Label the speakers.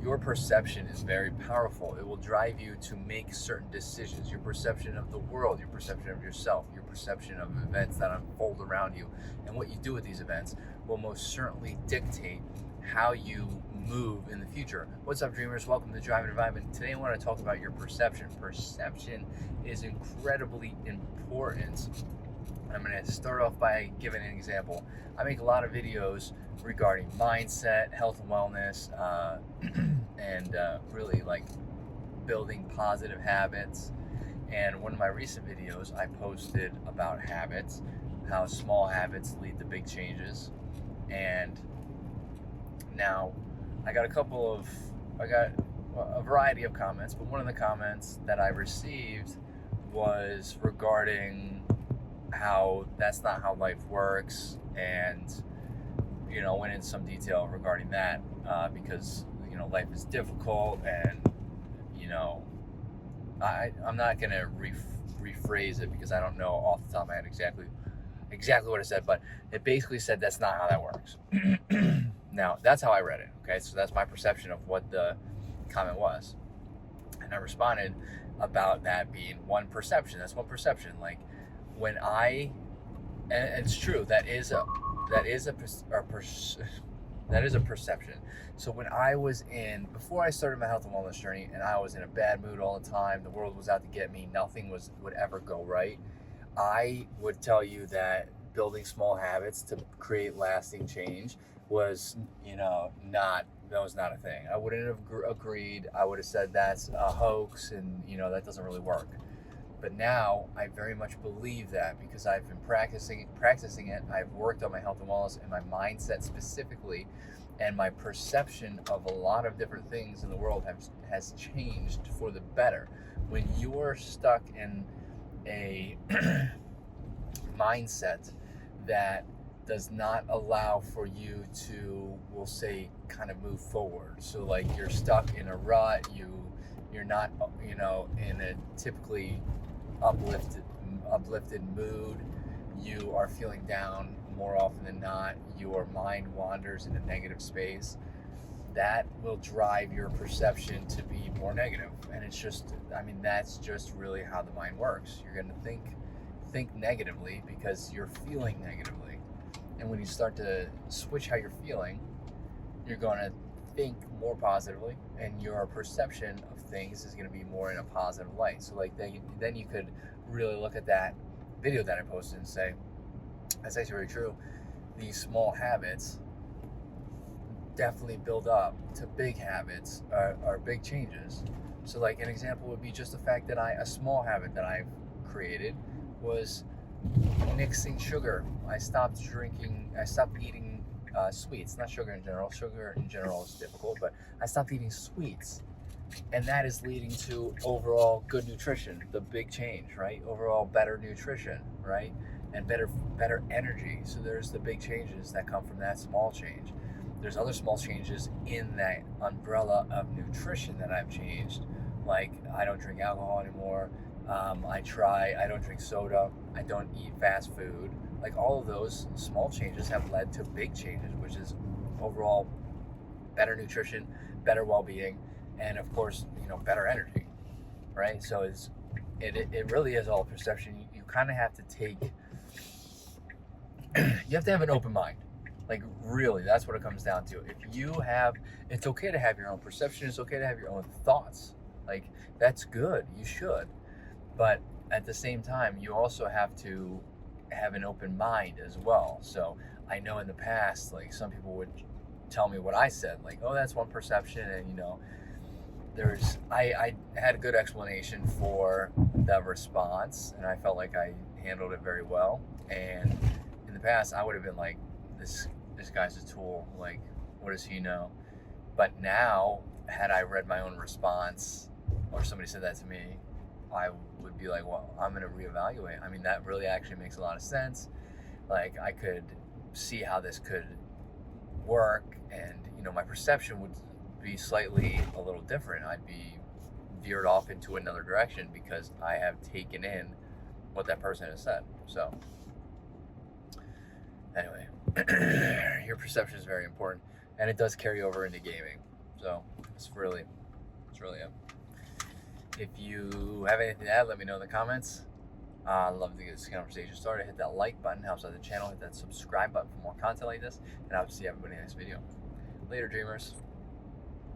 Speaker 1: your perception is very powerful. It will drive you to make certain decisions. Your perception of the world, your perception of yourself, your perception of events that unfold around you, and what you do with these events will most certainly dictate how you move in the future. What's up, dreamers? Welcome to Drive and Environment. Today I want to talk about your perception. Perception is incredibly important. I'm going to start off by giving an example. I make a lot of videos regarding mindset, health and wellness, and really like building positive habits. And one of my recent videos, I posted about habits, how small habits lead to big changes. And now I got a variety of comments, but one of the comments that I received was regarding how that's not how life works, and went into some detail regarding that because life is difficult, and I'm not gonna rephrase it because I don't know off the top of my head exactly what it said, but it basically said that's not how that works. Now that's how I read it. Okay, so that's my perception of what the comment was, and I responded about that being one perception. That's one perception. Like when and it's true, that is a perception. So when I was before I started my health and wellness journey, and I was in a bad mood all the time, the world was out to get me, nothing would ever go right, I would tell you that building small habits to create lasting change was, that was not a thing. I wouldn't have agreed. I would have said that's a hoax, and that doesn't really work. But now I very much believe that because I've been practicing it. I've worked on my health and wellness and my mindset specifically, and my perception of a lot of different things in the world has changed for the better. When you're stuck in a mindset that does not allow for you to, we'll say, kind of move forward. So like you're stuck in a rut, you're not, in a typically uplifted mood, you are feeling down more often than not, your mind wanders in a negative space, that will drive your perception to be more negative. And it's just, that's just really how the mind works. You're going to think negatively because you're feeling negatively. And when you start to switch how you're feeling, you're going to think more positively, and your perception of things is going to be more in a positive light. So like then you could really look at that video that I posted and say, that's actually very true. These small habits definitely build up to big habits, or big changes. So like an example would be just the fact that a small habit that I've created was nixing sugar. I stopped eating sweets, not sugar in general. Sugar in general is difficult, but I stopped eating sweets. And that is leading to overall good nutrition, the big change, right? Overall better nutrition, right? And better energy. So there's the big changes that come from that small change. There's other small changes in that umbrella of nutrition that I've changed. Like I don't drink alcohol anymore. I don't drink soda. I don't eat fast food. Like all of those small changes have led to big changes, which is overall better nutrition, better well-being, and of course, better energy, right? So it really is all perception. You kind of have to you have to have an open mind. Like really, that's what it comes down to. It's okay to have your own perception. It's okay to have your own thoughts. Like that's good. You should. But at the same time, you also have to have an open mind as well. So I know in the past, like some people would tell me what I said, like, oh, that's one perception. And, I had a good explanation for the response, and I felt like I handled it very well. And in the past, I would have been like, this guy's a tool. Like, what does he know? But now, had I read my own response, or somebody said that to me, I would be like, well, I'm going to reevaluate. That really actually makes a lot of sense. Like I could see how this could work, and my perception would be slightly a little different. I'd be veered off into another direction because I have taken in what that person has said. So anyway, your perception is very important, and it does carry over into gaming. So It's really it. If you have anything to add, let me know in the comments. I'd love to get this conversation started. Hit that like button, helps out the channel. Hit that subscribe button for more content like this, and I'll see everybody in the next video. Later, dreamers.